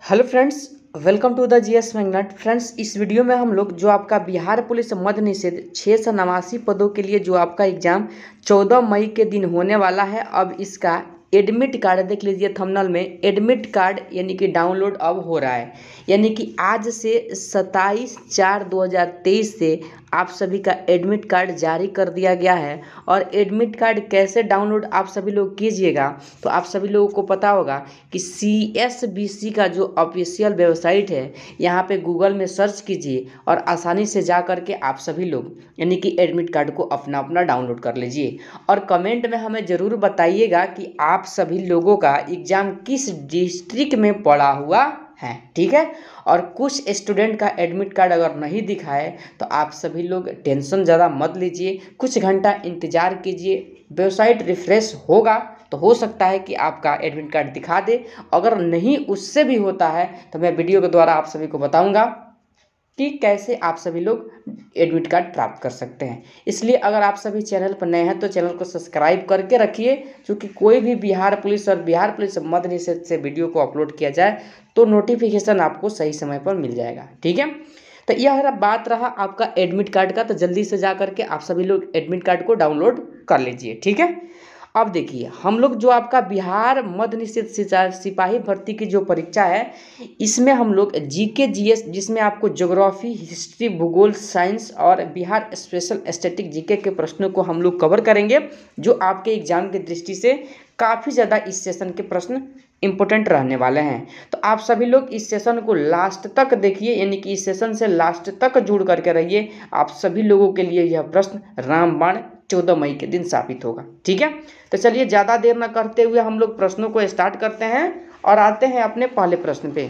Hello friends, welcome to the GS magnet. Friends, इस video में हम लोग जो आपका बिहार पुलिस मद्य निषेध 689 पदों के लिए जो आपका एग्जाम 14 मई के दिन होने वाला है, अब इसका एडमिट कार्ड देख लीजिए थंबनेल में। एडमिट कार्ड यानी कि डाउनलोड अब हो रहा है, यानी कि आज से 27/4/2023 से आप सभी का एडमिट कार्ड जारी कर दिया गया है। और एडमिट कार्ड कैसे डाउनलोड आप सभी लोग कीजिएगा, तो आप सभी लोगों को पता होगा कि CSBC का जो ऑफिशियल वेबसाइट है, यहाँ पे गूगल में सर्च कीजिए और आसानी से जा कर के आप सभी लोग यानी कि एडमिट कार्ड को अपना अपना डाउनलोड कर लीजिए। और कमेंट में हमें ज़रूर बताइएगा कि आप सभी लोगों का एग्ज़ाम किस डिस्ट्रिक्ट में पड़ा हुआ है, ठीक है। और कुछ स्टूडेंट का एडमिट कार्ड अगर नहीं दिखा है तो आप सभी लोग टेंशन ज़्यादा मत लीजिए, कुछ घंटा इंतज़ार कीजिए। वेबसाइट रिफ्रेश होगा तो हो सकता है कि आपका एडमिट कार्ड दिखा दे। अगर नहीं उससे भी होता है तो मैं वीडियो के द्वारा आप सभी को बताऊंगा कि कैसे आप सभी लोग एडमिट कार्ड प्राप्त कर सकते हैं। इसलिए अगर आप सभी चैनल पर नए हैं तो चैनल को सब्सक्राइब करके रखिए, क्योंकि कोई भी बिहार पुलिस और बिहार पुलिस मद्य निषेध से वीडियो को अपलोड किया जाए तो नोटिफिकेशन आपको सही समय पर मिल जाएगा, ठीक है। तो यह बात रहा आपका एडमिट कार्ड का, तो जल्दी से जा करके आप सभी लोग एडमिट कार्ड को डाउनलोड कर लीजिए, ठीक है। अब देखिए, हम लोग जो आपका बिहार मद्य निषेध सिपाही भर्ती की जो परीक्षा है, इसमें हम लोग GK GS, जिसमें आपको ज्योग्राफी, हिस्ट्री, भूगोल, साइंस और बिहार स्पेशल स्टैटिक GK के प्रश्नों को हम लोग कवर करेंगे, जो आपके एग्जाम की दृष्टि से काफ़ी ज़्यादा इस सेशन के प्रश्न इंपॉर्टेंट रहने वाले हैं। तो आप सभी लोग इस सेशन को लास्ट तक देखिए, यानी कि इस सेशन से लास्ट तक जुड़ करके रहिए। आप सभी लोगों के लिए यह प्रश्न रामबाण 14 मई के दिन साबित होगा, ठीक है। तो चलिए ज़्यादा देर न करते हुए हम लोग प्रश्नों को स्टार्ट करते हैं और आते हैं अपने पहले प्रश्न पे।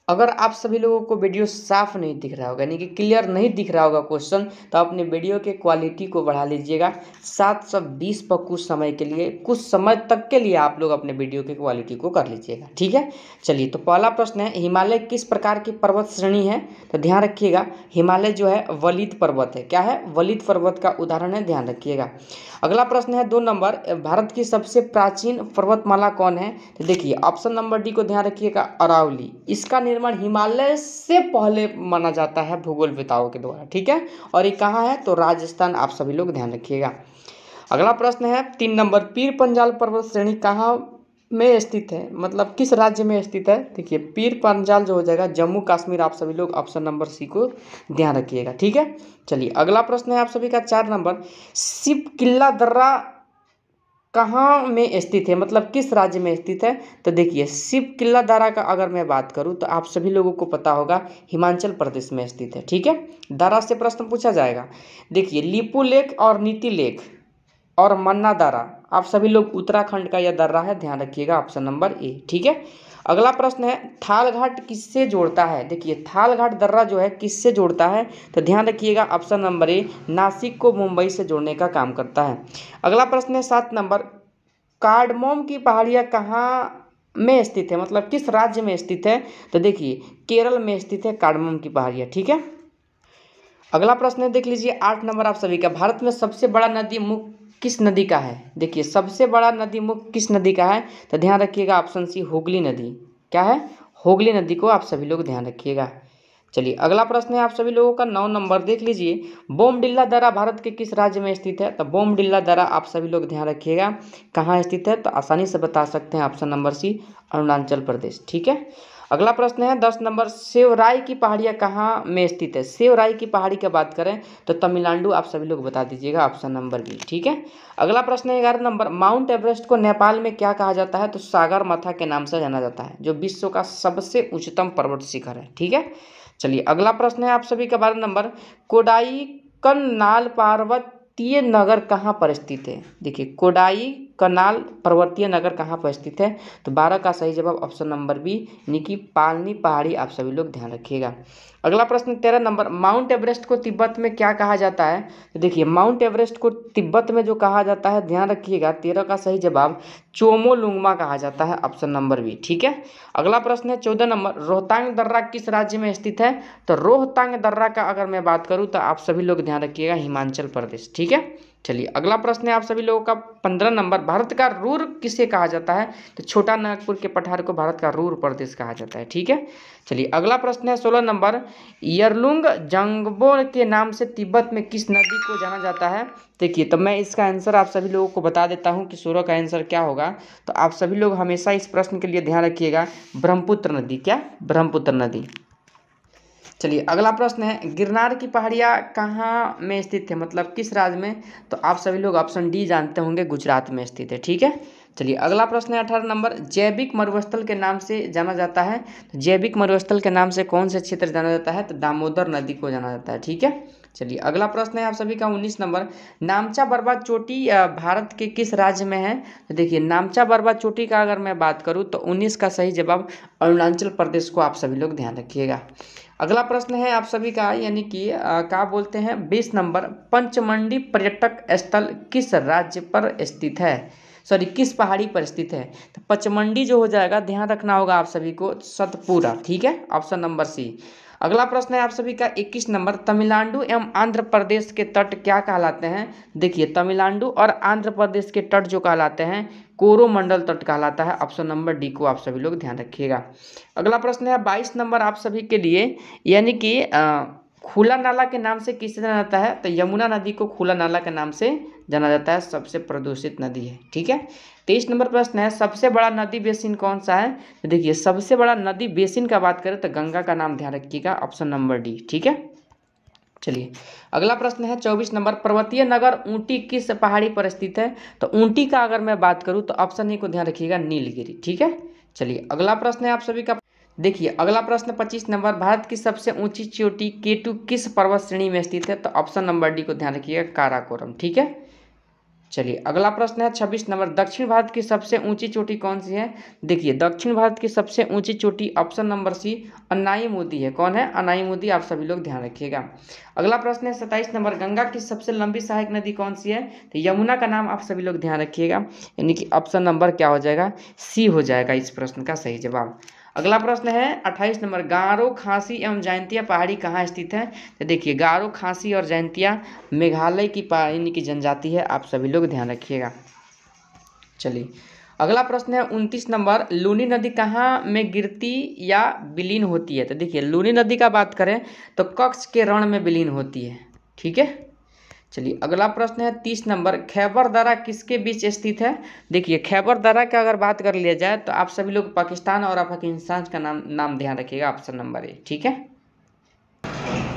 अगर आप सभी लोगों को वीडियो साफ नहीं दिख रहा होगा, यानी कि क्लियर नहीं दिख रहा होगा क्वेश्चन, तो अपने वीडियो के क्वालिटी को बढ़ा लीजिएगा 720 पर। कुछ समय के लिए, कुछ समय तक के लिए आप लोग अपने वीडियो की क्वालिटी को कर लीजिएगा, ठीक है। चलिए, तो पहला प्रश्न है, हिमालय किस प्रकार की पर्वत श्रेणी है? तो ध्यान रखिएगा, हिमालय जो है वलित पर्वत है। क्या है? वलित पर्वत का उदाहरण है, ध्यान रखिएगा। अगला प्रश्न है 2 नंबर, भारत की सबसे प्राचीन पर्वतमाला कौन है? तो देखिए ऑप्शन नंबर डी को ध्यान रखिएगा, अरावली। इसका निर्माण हिमालय से पहले माना जाता है भूगोलविदों के द्वारा, ठीक है। और ये कहाँ है? तो राजस्थान। आप सभी लोग ध्यान रखिएगा। अगला प्रश्न है 3 नंबर, पीर पंजाल पर्वत श्रेणी कहाँ में स्थित है, मतलब किस राज्य में स्थित है? देखिए पीर पंजाल जो हो जाएगा जम्मू कश्मीर। आप सभी लोग ऑप्शन नंबर सी को ध्यान रखिएगा, ठीक है। चलिए अगला प्रश्न है आप सभी का 4 नंबर, शिव किला दर्रा कहाँ में स्थित है, मतलब किस राज्य में स्थित है? तो देखिए शिव किला दर्रा का अगर मैं बात करूँ तो आप सभी लोगों को पता होगा हिमाचल प्रदेश में स्थित है, ठीक है। दर्रा से प्रश्न पूछा जाएगा। देखिए लिपू लेक और नीति लेक और मन्ना दर्रा, आप सभी लोग उत्तराखंड का यह दर्रा है, ध्यान रखिएगा ऑप्शन नंबर ए, ठीक है। अगला प्रश्न है, थाल घाट किससे जोड़ता है? देखिए थाल घाट दर्रा जो है किससे जोड़ता है? तो ध्यान रखिएगा ऑप्शन नंबर ए, नासिक को मुंबई से जोड़ने का काम करता है। अगला प्रश्न है 7 नंबर, कार्डमोम की पहाड़ियाँ कहाँ में स्थित है, मतलब किस राज्य में स्थित है? तो देखिए केरल में स्थित है कार्डमोम की पहाड़ियाँ, ठीक है। अगला प्रश्न है देख लीजिए 8 नंबर आप सभी का, भारत में सबसे बड़ा नदी मुख किस नदी का है? देखिए सबसे बड़ा नदी मुख किस नदी का है? तो ध्यान रखिएगा ऑप्शन सी, हुगली नदी। क्या है? हुगली नदी को आप सभी लोग ध्यान रखिएगा। चलिए अगला प्रश्न है आप सभी लोगों का 9 नंबर, देख लीजिए बोमडिल्ला दर्रा भारत के किस राज्य में स्थित है? तो बोमडिल्ला दर्रा आप सभी लोग ध्यान रखिएगा कहाँ स्थित है, तो आसानी से बता सकते हैं option number C, Arunachal Pradesh, ठीक है। अगला प्रश्न है 10 नंबर, सेवराई की पहाड़ियाँ कहाँ में स्थित है? सेवराई की पहाड़ी की बात करें तो तमिलनाडु, आप सभी लोग बता दीजिएगा ऑप्शन नंबर बी, ठीक है। अगला प्रश्न है 11 नंबर, माउंट एवरेस्ट को नेपाल में क्या कहा जाता है? तो सागर माथा के नाम से जाना जाता है, जो विश्व का सबसे उच्चतम पर्वत शिखर है, ठीक है। चलिए अगला प्रश्न है आप सभी का 12 नंबर, कोडाईकनाल पर्वतीय नगर कहाँ पर स्थित है? देखिए कोडाईकनाल पर्वतीय नगर कहाँ पर स्थित है? तो 12 का सही जवाब ऑप्शन नंबर बी, यानी कि पालनी पहाड़ी। आप सभी लोग ध्यान रखिएगा। अगला प्रश्न 13 नंबर, माउंट एवरेस्ट को तिब्बत में क्या कहा जाता है? तो देखिए माउंट एवरेस्ट को तिब्बत में जो कहा जाता है, ध्यान रखिएगा 13 का सही जवाब चोमोलुंगमा कहा जाता है, ऑप्शन नंबर बी, ठीक है। अगला प्रश्न है 14 नंबर, रोहतांग दर्रा किस राज्य में स्थित है? तो रोहतांग दर्रा का अगर मैं बात करूं तो आप सभी लोग ध्यान रखिएगा हिमाचल प्रदेश, ठीक है। चलिए अगला प्रश्न है आप सभी लोगों का 15 नंबर, भारत का रूर किसे कहा जाता है? तो छोटा नागपुर के पठार को भारत का रूर प्रदेश कहा जाता है। ठीक है। चलिए अगला प्रश्न है 16 नंबर, यरलुंग जंगबो के नाम से तिब्बत में किस नदी को जाना जाता है? देखिए तो मैं इसका आंसर आप सभी लोगों को बता देता हूँ कि 16 का आंसर क्या होगा। तो आप सभी लोग हमेशा इस प्रश्न के लिए ध्यान रखिएगा, ब्रह्मपुत्र नदी। क्या? ब्रह्मपुत्र नदी। चलिए अगला प्रश्न है, गिरनार की पहाड़ियाँ कहाँ में स्थित है, मतलब किस राज्य में? तो आप सभी लोग ऑप्शन डी जानते होंगे, गुजरात में स्थित है। ठीक है। चलिए अगला प्रश्न है 18 नंबर, जैविक मरुस्थल के नाम से जाना जाता है। तो जैविक मरुस्थल के नाम से कौन से क्षेत्र जाना जाता है? तो दामोदर नदी को जाना जाता है। ठीक है। चलिए अगला प्रश्न है आप सभी का 19 नंबर, नामचा बरवा चोटी भारत के किस राज्य में है? तो देखिए नामचा बरवा चोटी का अगर मैं बात करूँ तो 19 का सही जवाब अरुणाचल प्रदेश को आप सभी लोग ध्यान रखिएगा। अगला प्रश्न है आप सभी का, यानी कि क्या बोलते हैं 20 नंबर, पंचमंडी पर्यटक स्थल किस राज्य पर स्थित है? सॉरी, किस पहाड़ी पर स्थित है? तो पचमंडी जो हो जाएगा, ध्यान रखना होगा आप सभी को, सतपुरा। ठीक है, ऑप्शन नंबर सी। अगला प्रश्न है आप सभी का 21 नंबर, तमिलनाडु एवं आंध्र प्रदेश के तट क्या कहलाते हैं? देखिए तमिलनाडु और आंध्र प्रदेश के तट जो कहलाते हैं, कोरोमंडल तट कहलाता है। ऑप्शन नंबर डी को आप सभी लोग ध्यान रखिएगा। अगला प्रश्न है 22 नंबर आप सभी के लिए, यानी कि खुला नाला के नाम से किसे जाना जाता है? तो यमुना नदी को खुला नाला के नाम से जाना जाता है, सबसे प्रदूषित नदी है। ठीक है। 23 नंबर प्रश्न है, सबसे बड़ा नदी बेसिन कौन सा है? तो देखिए सबसे बड़ा नदी बेसिन का बात करें तो गंगा का नाम ध्यान रखिएगा, ऑप्शन नंबर डी। ठीक है। चलिए अगला प्रश्न है 24 नंबर, पर्वतीय नगर ऊटी किस पहाड़ी पर स्थित है? तो ऊटी का अगर मैं बात करूं तो ऑप्शन ए को ध्यान रखिएगा, नीलगिरी। ठीक है। चलिए अगला प्रश्न है आप सभी का, देखिए अगला प्रश्न 25 नंबर, भारत की सबसे ऊंची चोटी केटू किस पर्वत श्रेणी में स्थित है? तो ऑप्शन नंबर डी को ध्यान रखिएगा, काराकोरम। ठीक है। चलिए अगला प्रश्न है 26 नंबर, दक्षिण भारत की सबसे ऊंची चोटी कौन सी है? देखिए दक्षिण भारत की सबसे ऊंची चोटी ऑप्शन नंबर सी अनाई है। कौन है? अनाई, आप सभी लोग ध्यान रखिएगा। अगला प्रश्न है 27 नंबर, गंगा की सबसे लंबी सहायक नदी कौन सी है? तो यमुना का नाम आप सभी लोग ध्यान रखिएगा, यानी कि ऑप्शन नंबर क्या हो जाएगा? सी हो जाएगा इस प्रश्न का सही जवाब। अगला प्रश्न है 28 नंबर, गारो, खासी एवं जयंतिया पहाड़ी कहाँ स्थित है? तो देखिए गारो, खासी और जयंतिया मेघालय की पहाड़ी की जनजाति है, आप सभी लोग ध्यान रखिएगा। चलिए अगला प्रश्न है 29 नंबर, लूनी नदी कहाँ में गिरती या विलीन होती है? तो देखिए लूनी नदी का बात करें तो कच्छ के रण में विलीन होती है। ठीक है। चलिए अगला प्रश्न है 30 नंबर, खैबर दर्रा किसके बीच स्थित है? देखिए खैबर दर्रा का अगर बात कर लिया जाए तो आप सभी लोग पाकिस्तान और अफगानिस्तान का नाम ध्यान रखिएगा, ऑप्शन नंबर ए। ठीक है।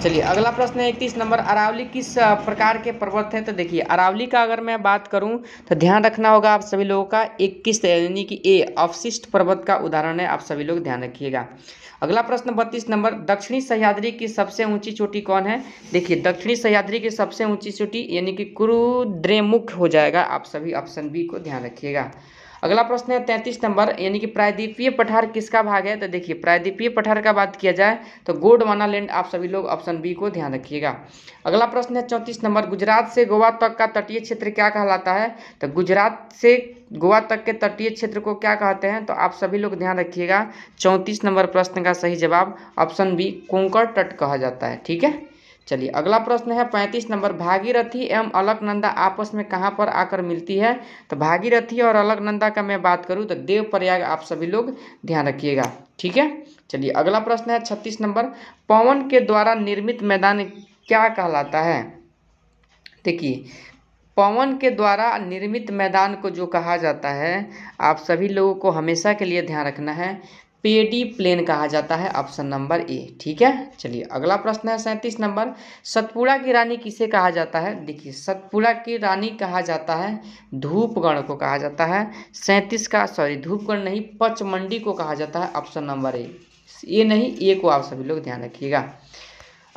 चलिए अगला प्रश्न है 31 नंबर, अरावली किस प्रकार के पर्वत है? तो देखिए अरावली का अगर मैं बात करूं तो ध्यान रखना होगा आप सभी लोगों का, 21 यानी कि ए अवशिष्ट पर्वत का उदाहरण है, आप सभी लोग ध्यान रखिएगा। अगला प्रश्न 32 नंबर, दक्षिणी सह्याद्री की सबसे ऊंची चोटी कौन है? देखिए दक्षिणी सह्याद्री की सबसे ऊंची चोटी यानी कि कुरुद्रेमुख हो जाएगा, आप सभी ऑप्शन बी को ध्यान रखिएगा। अगला प्रश्न है 33 नंबर, यानी कि प्रायद्वीपीय पठार किसका भाग है? तो देखिए प्रायद्वीपीय पठार का बात किया जाए तो गोंडवाना लैंड, आप सभी लोग ऑप्शन बी को ध्यान रखिएगा। अगला प्रश्न है 34 नंबर, गुजरात से गोवा तक का तटीय क्षेत्र क्या कहलाता है? तो गुजरात से गोवा तक के तटीय क्षेत्र को क्या कहते हैं? तो आप सभी लोग ध्यान रखिएगा, 34 नंबर प्रश्न का सही जवाब ऑप्शन बी कोंकण तट कहा जाता है। ठीक है। चलिए अगला प्रश्न है 35 नंबर, भागीरथी एवं अलकनंदा आपस में कहाँ पर आकर मिलती है? तो भागीरथी और अलकनंदा का मैं बात करूँ तो देवप्रयाग, आप सभी लोग ध्यान रखिएगा। ठीक है। चलिए अगला प्रश्न है 36 नंबर, पवन के द्वारा निर्मित मैदान क्या कहलाता है? देखिए पवन के द्वारा निर्मित मैदान को जो कहा जाता है, आप सभी लोगों को हमेशा के लिए ध्यान रखना है, पेडी प्लेन कहा जाता है, ऑप्शन नंबर ए। ठीक है। चलिए अगला प्रश्न है 37 नंबर, सतपुड़ा की रानी किसे कहा जाता है? देखिए सतपुड़ा की रानी कहा जाता है धूपगढ़ को कहा जाता है। 37 का धूपगढ़ नहीं, पचमंडी को कहा जाता है, ऑप्शन नंबर ए। ये नहीं, ए को आप सभी लोग ध्यान रखिएगा।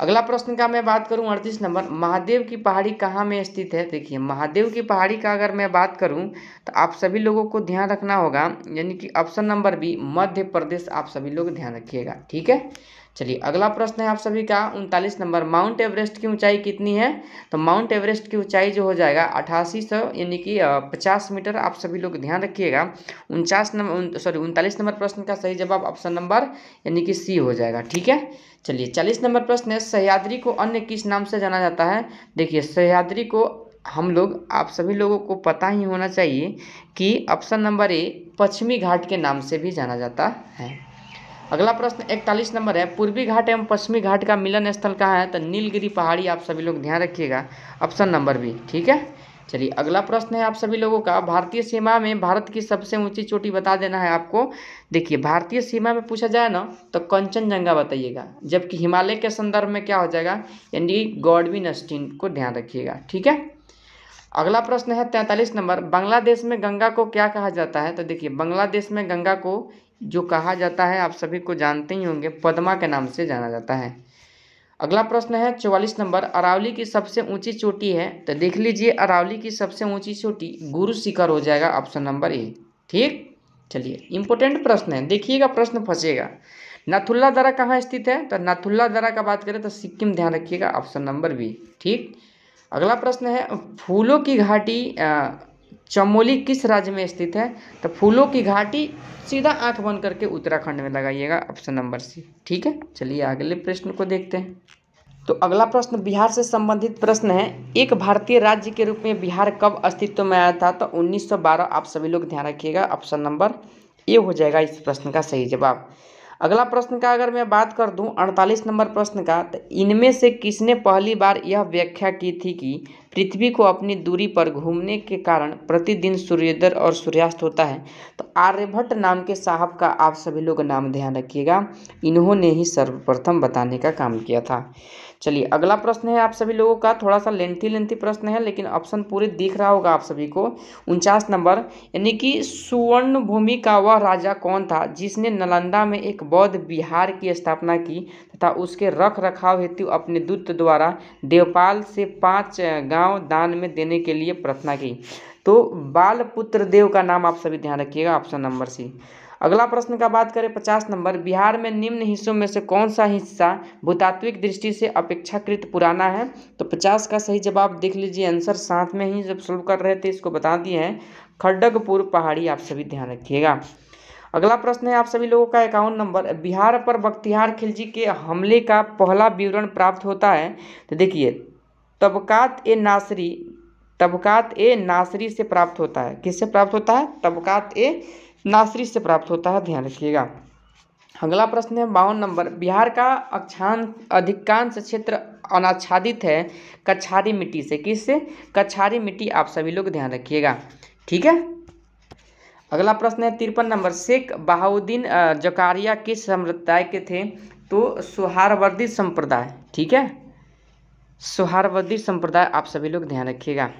अगला प्रश्न का मैं बात करूं 38 नंबर, महादेव की पहाड़ी कहाँ में स्थित है? देखिए महादेव की पहाड़ी का अगर मैं बात करूं तो आप सभी लोगों को ध्यान रखना होगा, यानी कि option number B Madhya Pradesh, आप सभी लोग ध्यान रखिएगा। ठीक है। चलिए अगला प्रश्न है आप सभी का 39 नंबर, माउंट एवरेस्ट की ऊंचाई कितनी है? तो माउंट एवरेस्ट की ऊंचाई जो हो जाएगा 8800 यानी कि 50 मीटर, आप सभी लोग ध्यान रखिएगा। 39 नंबर प्रश्न का सही जवाब ऑप्शन नंबर यानी कि सी हो जाएगा। ठीक है। चलिए 40 नंबर प्रश्न है, सह्याद्री को अन्य किस नाम से जाना जाता है? देखिए सह्याद्री को हम लोग आप सभी लोगों को पता ही होना चाहिए कि ऑप्शन नंबर ए पश्चिमी घाट के नाम से भी जाना जाता है। अगला प्रश्न 41 नंबर है, पूर्वी घाट एवं पश्चिमी घाट का मिलन स्थल कहाँ है? तो नीलगिरी पहाड़ी, आप सभी लोग ध्यान रखिएगा, ऑप्शन नंबर बी। ठीक है, चलिए अगला प्रश्न है आप सभी लोगों का, भारतीय सीमा में भारत की सबसे ऊंची चोटी बता देना है आपको। देखिए भारतीय सीमा में पूछा जाए ना तो कंचनजंगा बताइएगा, जबकि हिमालय के संदर्भ में क्या हो जाएगा, यानी गॉडविन अस्टीन को ध्यान रखिएगा। ठीक है, अगला प्रश्न है 43 नंबर, बांग्लादेश में गंगा को क्या कहा जाता है? तो देखिए बांग्लादेश में गंगा को जो कहा जाता है आप सभी को जानते ही होंगे, पद्मा के नाम से जाना जाता है। अगला प्रश्न है 44 नंबर, अरावली की सबसे ऊंची चोटी है? तो देख लीजिए अरावली की सबसे ऊंची चोटी गुरु शिखर हो जाएगा, ऑप्शन नंबर ए। ठीक, चलिए इंपॉर्टेंट प्रश्न है, देखिएगा प्रश्न फंसेगा। नाथुल्ला दर्रा कहाँ स्थित है? तो नाथुल्ला दर्रा का बात करें तो सिक्किम, ध्यान रखिएगा, ऑप्शन नंबर बी। ठीक, अगला प्रश्न है, फूलों की घाटी चमोली किस राज्य में स्थित है? तो फूलों की घाटी सीधा आंख बंद करके उत्तराखंड में लगाइएगा, ऑप्शन नंबर सी। ठीक है, चलिए अगले प्रश्न को देखते हैं। तो अगला प्रश्न बिहार से संबंधित प्रश्न है, एक भारतीय राज्य के रूप में बिहार कब अस्तित्व में आया था? तो 1912, आप सभी लोग ध्यान रखिएगा, ऑप्शन नंबर ए हो जाएगा इस प्रश्न का सही जवाब। अगला प्रश्न का अगर मैं बात कर दूं 48 नंबर प्रश्न का, तो इनमें से किसने पहली बार यह व्याख्या की थी कि पृथ्वी को अपनी दूरी पर घूमने के कारण प्रतिदिन सूर्योदय और सूर्यास्त होता है? तो आर्यभट्ट नाम के साहब का आप सभी लोग नाम ध्यान रखिएगा, इन्होंने ही सर्वप्रथम बताने का काम किया था। चलिए अगला प्रश्न है आप सभी लोगों का, थोड़ा सा लेंथी प्रश्न है लेकिन ऑप्शन पूरे दिख रहा होगा आप सभी को। 49 नंबर, यानी कि सुवर्ण भूमि का वह राजा कौन था जिसने नालंदा में एक बौद्ध विहार की स्थापना की तथा उसके रख रखाव हेतु अपने दूत द्वारा देवपाल से 5 गांव दान में देने के लिए प्रार्थना की? तो बालपुत्र देव का नाम आप सभी ध्यान रखिएगा, ऑप्शन नंबर सी। अगला प्रश्न का बात करें 50 नंबर, बिहार में निम्न हिस्सों में से कौन सा हिस्सा भूतात्विक दृष्टि से अपेक्षाकृत पुराना है? तो 50 का सही जवाब देख लीजिए, आंसर साथ में ही जब शुरू कर रहे थे इसको बता दिए हैं, खड्डगपुर पहाड़ी, आप सभी ध्यान रखिएगा। अगला प्रश्न है आप सभी लोगों का 51 नंबर, बिहार पर बख्तियार खिलजी के हमले का पहला विवरण प्राप्त होता है? तो देखिए तबकात ए नासरी से प्राप्त होता है। किससे प्राप्त होता है? तबकात ए नासरी से प्राप्त होता है, ध्यान रखिएगा। अगला प्रश्न है 52 नंबर, बिहार का अधिकांश क्षेत्र अनाच्छादित है कछारी मिट्टी से? किससे? कछारी मिट्टी, आप सभी लोग ध्यान रखिएगा। ठीक है, अगला प्रश्न है 53 नंबर, शेख बहाउद्दीन जकारिया किस समुदाय के थे? तो सोहारवर्दी संप्रदाय। ठीक है, सोहारवर्दी संप्रदाय, आप सभी लोग ध्यान रखिएगा।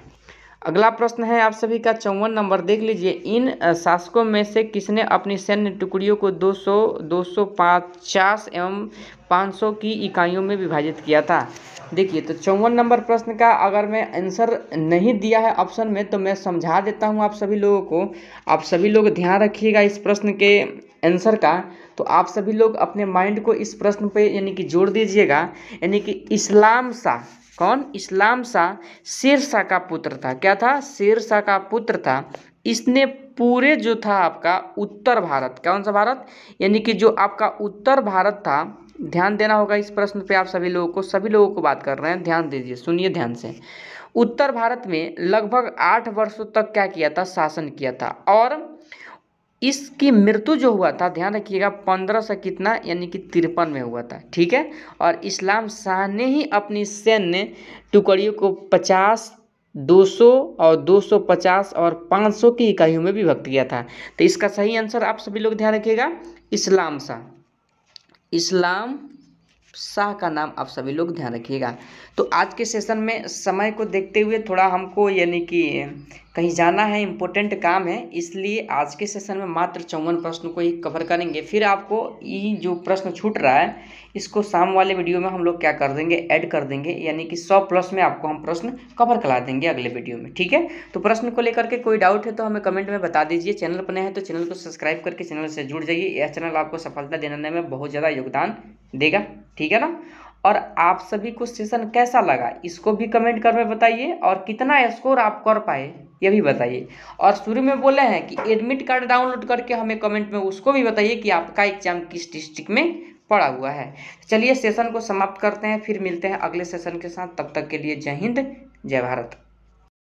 अगला प्रश्न है आप सभी का 54 नंबर, देख लीजिए, इन शासकों में से किसने अपनी सैन्य टुकड़ियों को 200, 250 एवं 500 की इकाइयों में विभाजित किया था? देखिए तो 54 नंबर प्रश्न का अगर मैं आंसर नहीं दिया है ऑप्शन में तो मैं समझा देता हूं आप सभी लोगों को, आप सभी लोग ध्यान रखिएगा इस प्रश्न के आंसर का। तो आप सभी लोग अपने माइंड को इस प्रश्न पे यानी कि जोड़ दीजिएगा, यानी कि इस्लाम शाह, कौन? इस्लाम शाह शेरशाह का पुत्र था। क्या था? शेरशाह का पुत्र था। इसने पूरे जो था आपका उत्तर भारत, कौन सा भारत, यानी कि जो आपका उत्तर भारत था, ध्यान देना होगा इस प्रश्न पे आप सभी लोगों को बात कर रहे हैं, ध्यान दीजिए, सुनिए ध्यान से। उत्तर भारत में लगभग 8 वर्षों तक क्या किया था? शासन किया था। और इसकी मृत्यु जो हुआ था, ध्यान रखिएगा, 1500 कितना, यानी कि 53 में हुआ था। ठीक है, और इस्लाम शाह ने ही अपनी सैन्य टुकड़ियों को 50, 200 और 250 और 500 की इकाइयों में विभक्त किया था। तो इसका सही आंसर आप सभी लोग ध्यान रखिएगा, इस्लाम शाह। इस्लाम शाह का नाम आप सभी लोग ध्यान रखिएगा। तो आज के सेशन में समय को देखते हुए थोड़ा हमको यानी कि कहीं जाना है, इम्पोर्टेंट काम है, इसलिए आज के सेशन में मात्र 54 प्रश्न को ही कवर करेंगे। फिर आपको ये जो प्रश्न छूट रहा है इसको शाम वाले वीडियो में हम लोग क्या कर देंगे, ऐड कर देंगे, यानी कि 100 प्लस में आपको हम प्रश्न कवर करा देंगे अगले वीडियो में। ठीक है, तो प्रश्न को लेकर के कोई डाउट है तो हमें कमेंट में बता दीजिए। चैनल पर नए हैं तो चैनल को सब्सक्राइब करके चैनल से जुड़ जाइए, यह चैनल आपको सफलता दिलाने में बहुत ज़्यादा योगदान देगा। ठीक है ना, और आप सभी को सेशन कैसा लगा इसको भी कमेंट कर में बताइए, और कितना स्कोर आप कर पाए ये भी बताइए। और शुरू में बोले हैं कि एडमिट कार्ड डाउनलोड करके हमें कमेंट में उसको भी बताइए कि आपका एग्जाम किस डिस्ट्रिक्ट में पड़ा हुआ है। चलिए सेशन को समाप्त करते हैं, फिर मिलते हैं अगले सेशन के साथ, तब तक के लिए जय हिंद, जय भारत।